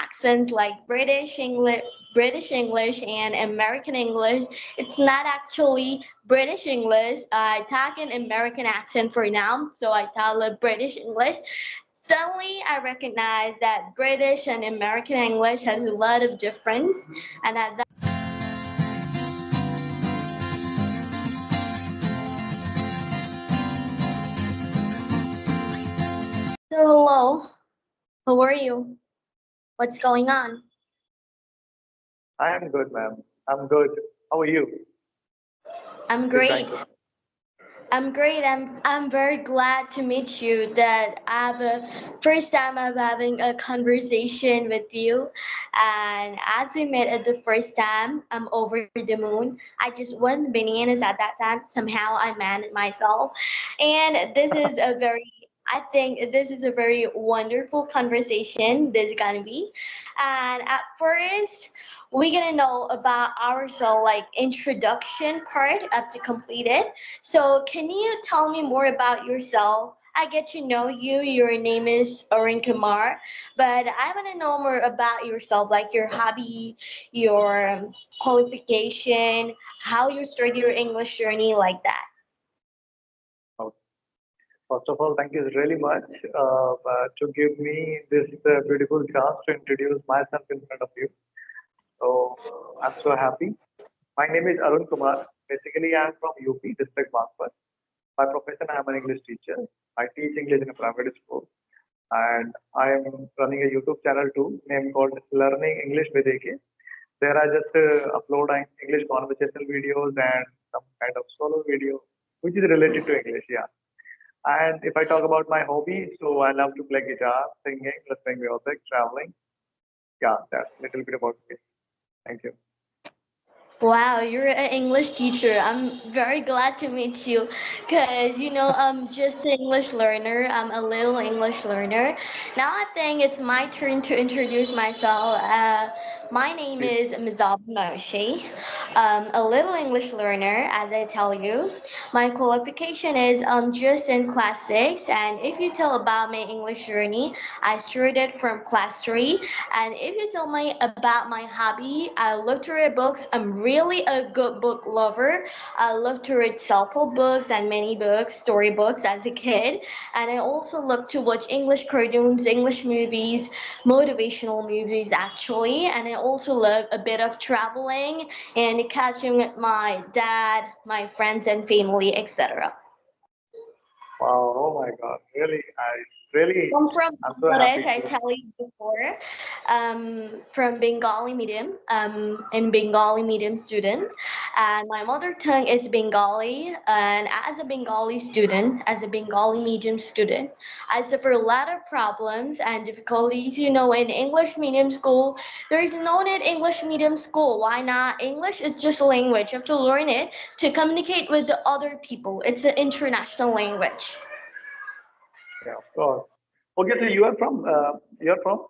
accents like British English and American English. It's not actually British English. I talk an American accent for now, so I tell a British English. Suddenly, I recognize that British and American English has a lot of difference, and at that. So hello, how are you? What's going on? I am good, ma'am. I'm good. How are you? I'm Just great. trying to. I'm great. I'm very glad to meet you. That I'm first time I'm having a conversation with you, and as we met at the first time, I'm over the moon. I just went bananas at that time. Somehow I managed myself, and this is a very. I think this is a very wonderful conversation. This is gonna be, and at first we're gonna know about ourselves, like introduction part up to complete it. So, can you tell me more about yourself? I get to know you. Your name is Arun Kumar, but I want to know more about yourself, like your hobby, your qualification, how you started your English journey, like that. Oh, first of all, thank you really much to give me this beautiful chance to introduce myself in front of you. So I'm so happy. My name is Arun Kumar. Basically, I'm from UP, district Bagpat. By profession, I'm an English teacher. I teach English in a private school, and I am running a YouTube channel too, named called Learning English with AK. There I just upload English conversational videos and some kind of solo video, which is related to English. Yeah. And if I talk about my hobby, so I love to play guitar, singing, listening music, traveling. Yeah, that's a little bit about me. Thank you. Wow, you're an English teacher. I'm very glad to meet you because, I'm just an English learner. I'm a little English learner. Now I think it's my turn to introduce myself. My name Please. is Mizab Moshe. A little English learner, as I tell you. My qualification is just in class 6. And if you tell about my English journey, I started from class 3. And if you tell me about my hobby, I love to read books. I'm really a good book lover. I love to read self-help books and many books, storybooks as a kid. And I also love to watch English cartoons, English movies, motivational movies actually. And I also love a bit of traveling and catching with my dad, my friends and family, etc. Wow. Oh my God. Really, I'm from I'm so Bangladesh, happy I to. tell you before. From Bengali medium, in Bengali medium student, and my mother tongue is Bengali. And as a Bengali student, as a Bengali medium student, I suffer a lot of problems and difficulties. In English medium school, there is no need English medium school. Why not? English is just a language. You have to learn it to communicate with the other people. It's an international language. Yeah, of course. Okay, so you're from, I forgot.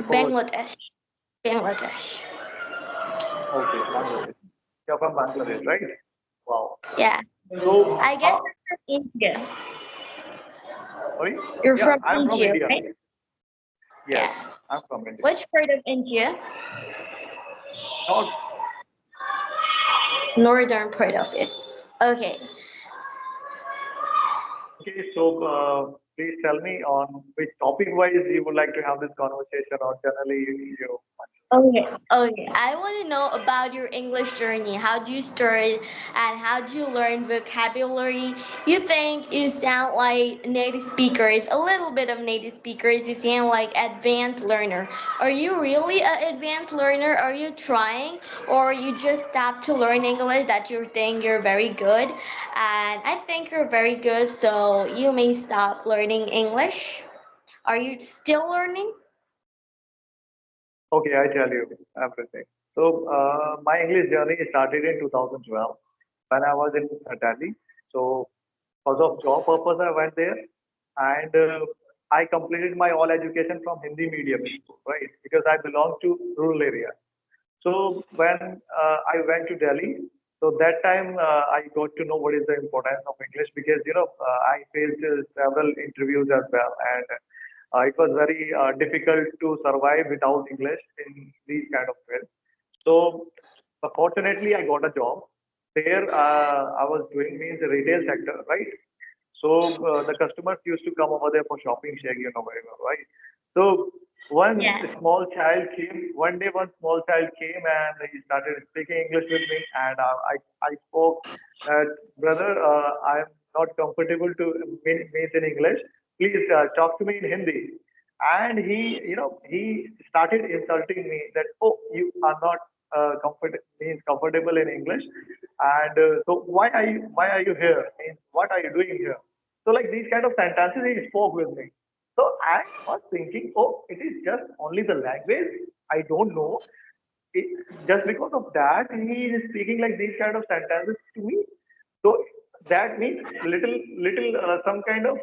Bangladesh, Bangladesh. Okay, Bangladesh. You're from Bangladesh, right? Wow. Yeah. So, I guess you're from India. sorry? You're Yeah, from I'm from India, India. right? Yes, Yeah. I'm from India. Which part of India? Not Northern part of it. Okay. okay. So, please tell me on which topic wise you would like to have this conversation, or generally you. Okay, okay. I want to know about your English journey. How do you start and how do you learn vocabulary? You think you sound like native speakers, a little bit of native speakers. You sound like advanced learner. Are you really an advanced learner? Are you trying, or you just stopped to learn English that you think you're very good? And I think you're very good, so you may stop learning English. Are you still learning? Okay, I tell you everything. So, my English journey started in 2012 when I was in Delhi. So, because of job purpose, I went there, and I completed my all education from Hindi medium school, right? Because I belong to rural area. So when I went to Delhi, so that time I got to know what is the importance of English because I faced several interviews as well, and It was very difficult to survive without English in these kind of fields. So fortunately, I got a job. There, I was doing means the retail sector, right? So the customers used to come over there for shopping, share, very well, right? So one Yes. small child came. One day, one small child came and he started speaking English with me, and I spoke that brother, I am not comfortable to meet in English. Please talk to me in Hindi. And he started insulting me that, oh, you are not comfortable in English, and so why are you here? Means what are you doing here? So like these kind of sentences he spoke with me. So I was thinking, oh, it is just only the language. I don't know. It, just because of that, he is speaking like these kind of sentences to me. So that means little some kind of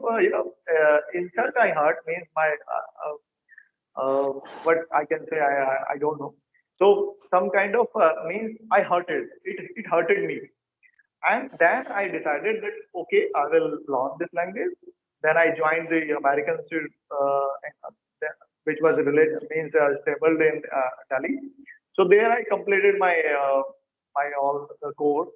insult I heard means my what I can say I don't know. So some kind of means I hurted. It hurted me. And then I decided that okay, I will learn this language. Then I joined the American Institute, which was related means stable in Delhi. So there I completed my all the course.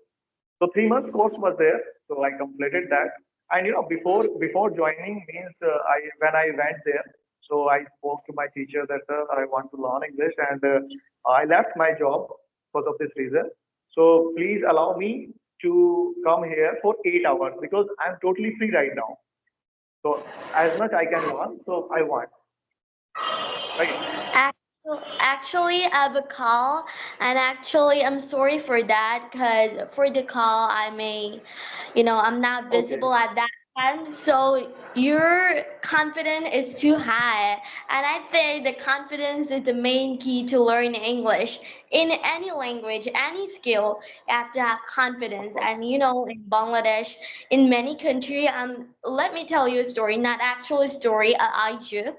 So 3 months course was there. So I completed that. And before joining means I when I went there, so I spoke to my teacher that I want to learn English, and I left my job because of this reason. So please allow me to come here for 8 hours because I'm totally free right now. So as much I can learn, so I want, right? Actually, I have a call, and actually, I'm sorry for that because for the call, I'm not Okay. visible at that time. So your confidence is too high, and I think the confidence is the main key to learn English in any language, any skill. You have to have confidence, and in Bangladesh, in many countries, let me tell you a story, not actual story, I do.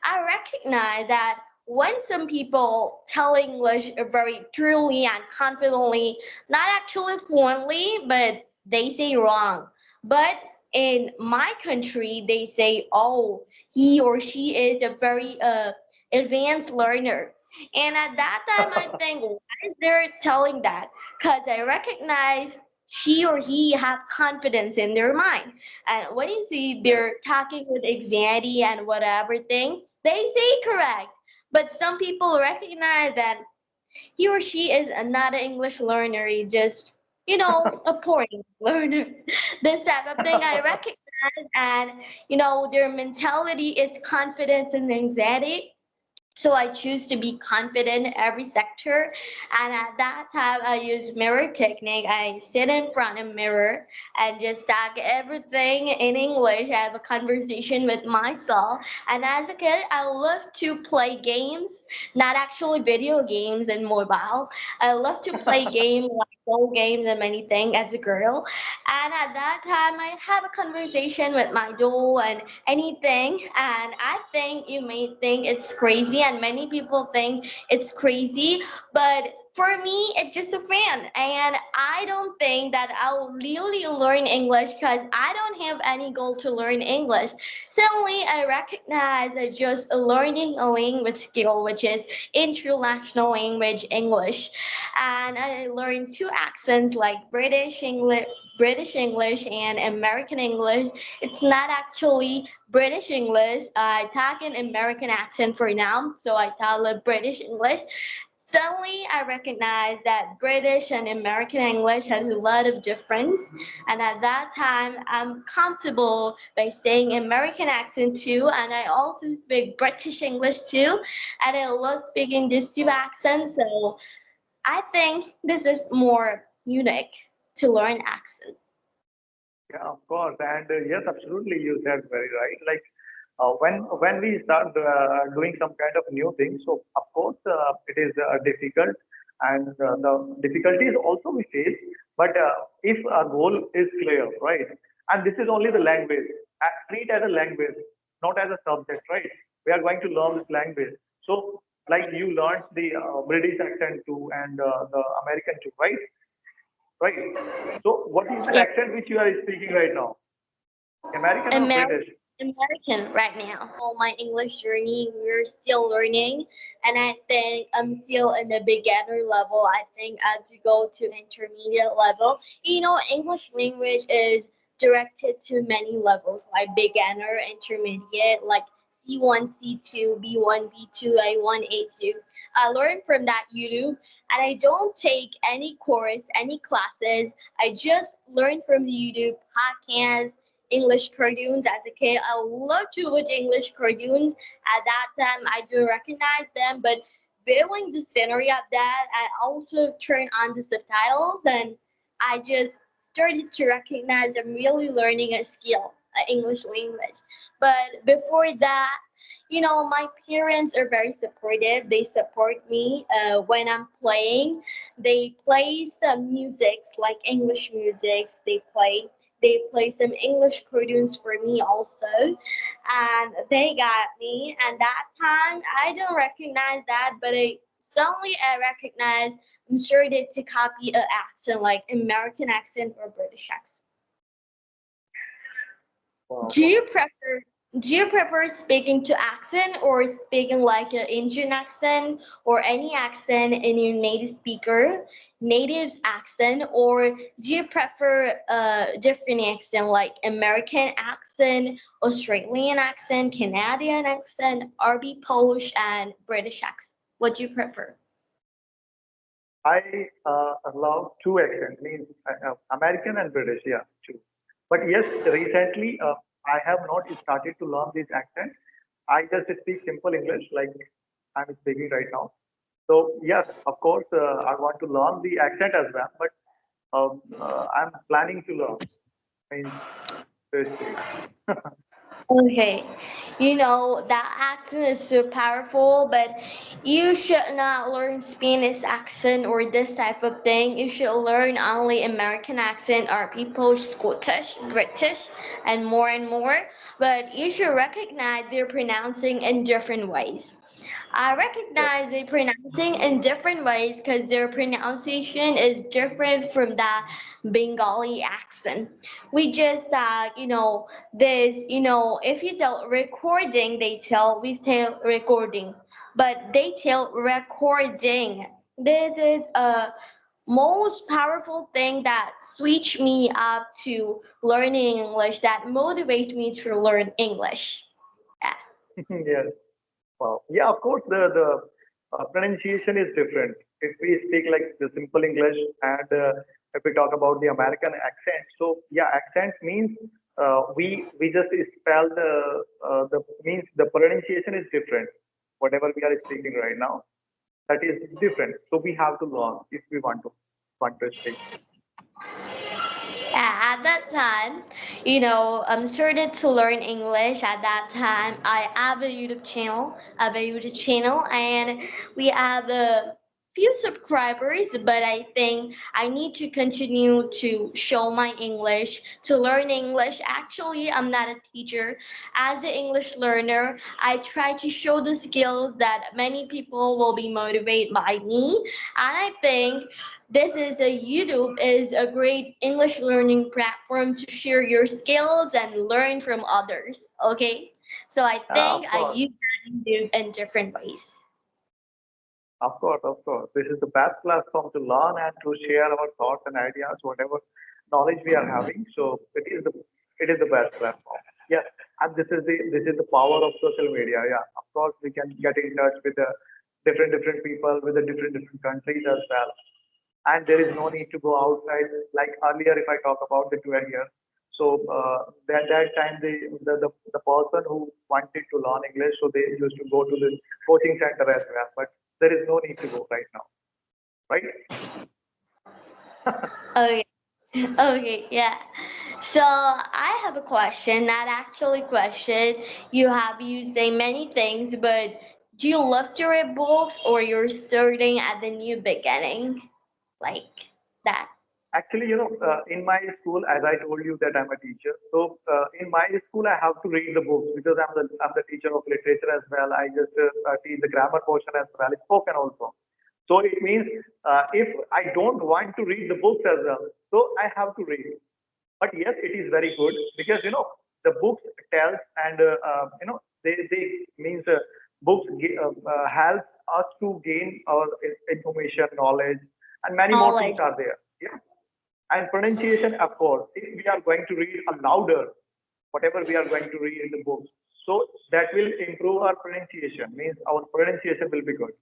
I recognize that when some people tell English very truly and confidently, not actually fluently, but they say wrong. But in my country, they say, oh, he or she is a very advanced learner. And at that time, I think, why is they telling that? Because I recognize she or he have confidence in their mind. And when you see Yes. they're talking with anxiety and whatever thing, they say correct. But some people recognize that he or she is not an English learner, he just, a poor English learner. This type of thing I recognize, and, their mentality is confidence and anxiety. So I choose to be confident in every sector. And at that time, I use mirror technique. I sit in front of mirror and just talk everything in English. I have a conversation with myself. And as a kid, I love to play games, not actually video games and mobile. I love to play games like role games and many things as a girl. And at that time, I have a conversation with my doll and anything. And I think you may think it's crazy, and many people think it's crazy, but for me, it's just a fan. And I don't think that I'll really learn English because I don't have any goal to learn English. Suddenly, I recognize I just learning a language skill, which is international language English. And I learned two accents like British English and American English. It's not actually British English. I talk an American accent for now, so I tell a British English. Suddenly, I recognize that British and American English has a lot of difference, and at that time, I'm comfortable by saying American accent too, and I also speak British English too, and I love speaking these two accents. So I think this is more unique to learn accent. Yeah, of course. And yes, absolutely, you said very right. Like when we start doing some kind of new thing, so of course it is difficult, and the difficulties also we face. But if our goal is clear, right, and this is only the language, treat as a language, not as a subject, right? We are going to learn this language. So like you learned the British accent too, and the American too, right? Right. So what is the Yeah, accent which you are speaking right now? American or American. British? American right now. On my English journey, we're still learning, and I think I'm still in the beginner level. I think I have to go to intermediate level. English language is directed to many levels, like beginner, intermediate, like C1, C2, B1, B2, A1, A2. I learned from that YouTube, and I don't take any course, any classes. I just learn from the YouTube podcast English cartoons as a kid. I love to watch English cartoons. At that time, I do recognize them, but viewing the scenery of that, I also turn on the subtitles and I just started to recognize I'm really learning a skill, English language. But before that, my parents are very supportive. They support me when I'm playing. They play some musics like English musics. They play some English cartoons for me also, and they got me. And that time, I don't recognize that, but suddenly I recognize I'm started to copy an accent like American accent or British accent. Wow, Do wow. you prefer do you prefer speaking to accent or speaking like an Indian accent or any accent in your native accent, or do you prefer a different accent like American accent, Australian accent, Canadian accent, RB Polish and British accent? What do you prefer? I love two accents, means American and British, yeah, two. But yes, recently I have not started to learn this accent. I just speak simple English like I'm speaking right now. So yes, of course, I want to learn the accent as well, but I'm planning to learn. Means to speak. Okay, that accent is so powerful, but you should not learn Spanish accent or this type of thing. You should learn only American accent or people Scottish, British, and more. But you should recognize they're pronouncing in different ways. I Yes. recognize they pronouncing in different ways because their pronunciation is different from the Bengali accent. We just this if you tell recording we tell recording, but they tell recording. This is a most powerful thing that switch me up to learning English that motivate me to learn English. Yeah. Yes. Wow. Yeah, of course, the pronunciation is different. If we speak like the simple English and if we talk about the American accent, so yeah, accent means we just spell the means the pronunciation is different. Whatever we are speaking right now, that is different. So we have to learn if we want to speak. Yeah, at that time, I'm started to learn English. At that time, I have a YouTube channel. I have a YouTube channel, and we have a few subscribers. But I think I need to continue to show my English, to learn English. Actually, I'm not a teacher. As an English learner, I try to show the skills that many people will be motivated by me, and I think YouTube is a great English learning platform to share your skills and learn from others. Okay, so I think Of I course. use that YouTube in different ways. Of course, of course. This is the best platform to learn and to share our thoughts and ideas, whatever knowledge we are having. So it is the best platform. Yes, and this is the power of social media. Yeah, of course we can get in touch with the different people with the different countries as well. And there is no need to go outside. Like earlier, if I talk about the 12 years, so that time the person who wanted to learn English, so they used to go to the coaching center as well. But there is no need to go right now, right? Okay, okay, yeah. So I have a question, not actually question. You say many things, but do you love to read books or you're starting at the new beginning, like that? Actually, in my school, as I told you that I'm a teacher. So in my school, I have to read the books because I'm the teacher of literature as well. I just teach the grammar portion as well, spoken also. So it means if I don't want to read the books as well, so I have to read. But yes, it is very good because the books tells and they means books help us to gain our information, knowledge, and many more things Knowledge. are there. Yeah, and pronunciation, of course, if we are going to read a louder, whatever we are going to read in the books, so that will improve our pronunciation. Means our pronunciation will be good.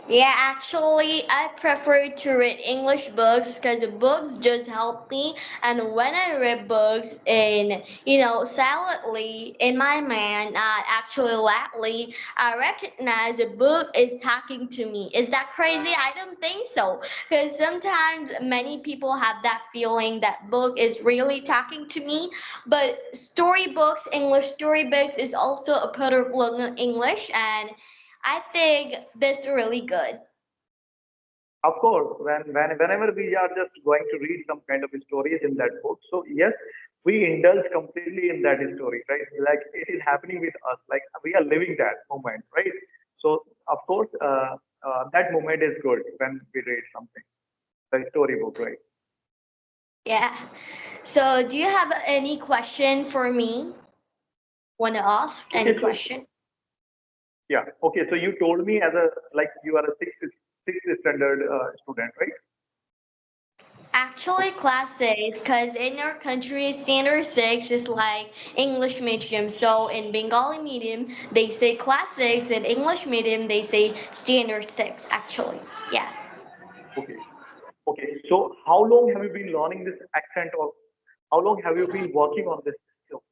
Yeah, actually, I prefer to read English books because books just help me. And when I read books in, silently in my mind, not actually loudly, I recognize the book is talking to me. Is that crazy? I don't think so. Because sometimes many people have that feeling that book is really talking to me. But storybooks, English storybooks, is also a part of learning English, and I think this really good. Of course, whenever we are just going to read some kind of stories in that book, so yes, we indulge completely in that story, right? Like it is happening with us, like we are living that moment, right? So of course, that moment is good when we read something, the storybook, right? Yeah. So, do you have any question for me? Want to ask any Okay, so question? yeah, okay, so you told me as a like you are a sixth standard student, right? Actually, class six, because in our country, standard six is like English medium. So in Bengali medium, they say class six. In English medium, they say standard six. Actually, yeah. Okay, okay. So how long have you been learning this accent, or how long have you been working on this skill?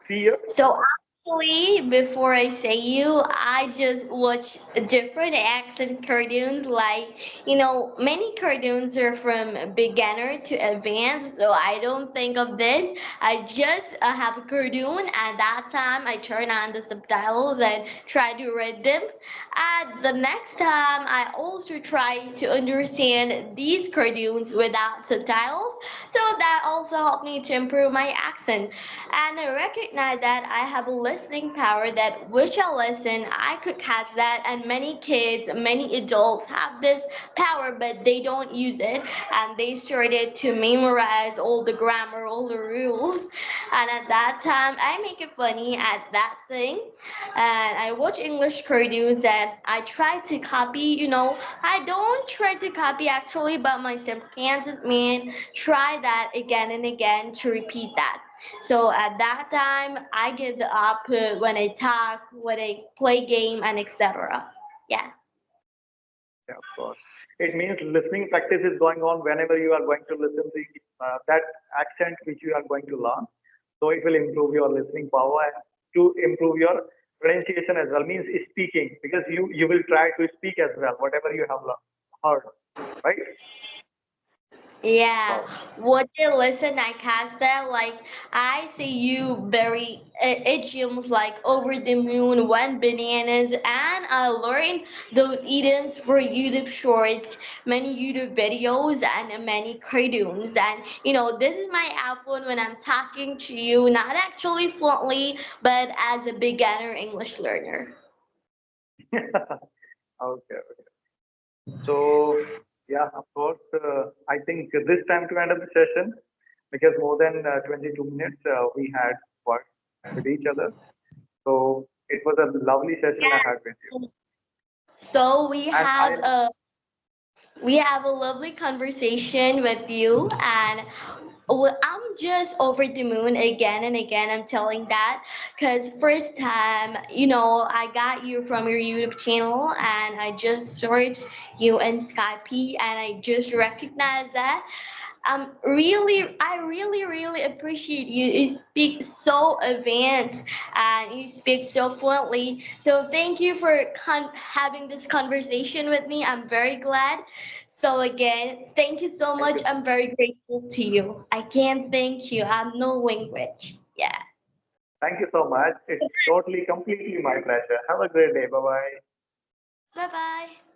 3 years? So actually, before I say you, I just watch different accent cartoons. Like, many cartoons are from beginner to advanced. So I don't think of this. I just have a cartoon. At that time, I turn on the subtitles and try to read them. At the next time, I also try to understand these cartoons without subtitles. So that also helped me to improve my accent. And I recognize that I have a listening power that which I listen, I could catch that. And many kids, many adults have this power, but they don't use it. And they started to memorize all the grammar, all the rules. And at that time, I make it funny at that thing. And I watch English cartoons and I try to copy, I don't try to copy actually, but my subconscious man try that again and again to repeat that. So at that time, I give the output when I talk, when I play game, and etc. Yeah. Yeah, of course. It means listening practice is going on whenever you are going to listen the that accent which you are going to learn. So it will improve your listening power and to improve your pronunciation as well. Means speaking because you will try to speak as well whatever you have heard, right? Yeah, Wow. what they listen, I cast that like I see you very idioms like over the moon, one bananas, and I learned those idioms for YouTube shorts, many YouTube videos, and many cartoons. And this is my output when I'm talking to you, not actually fluently, but as a beginner English learner. Okay. Okay. So yeah, of course. I think this time to end up the session because more than 22 minutes we had worked with each other. So it was a lovely session I had with you. Yeah. So we And have I a lovely conversation with you, and I'm just over the moon again and again. I'm telling that because first time, I got you from your YouTube channel, and I just searched you in Skype, and I just recognized that. I really appreciate you. You speak so advanced and you speak so fluently. So thank you for having this conversation with me. I'm very glad. So again, thank you so thank much. you. I'm very grateful to you. I can't thank you. I'm no language. Yeah. Thank you so much. It's totally, completely my pleasure. Have a great day. Bye bye. Bye bye.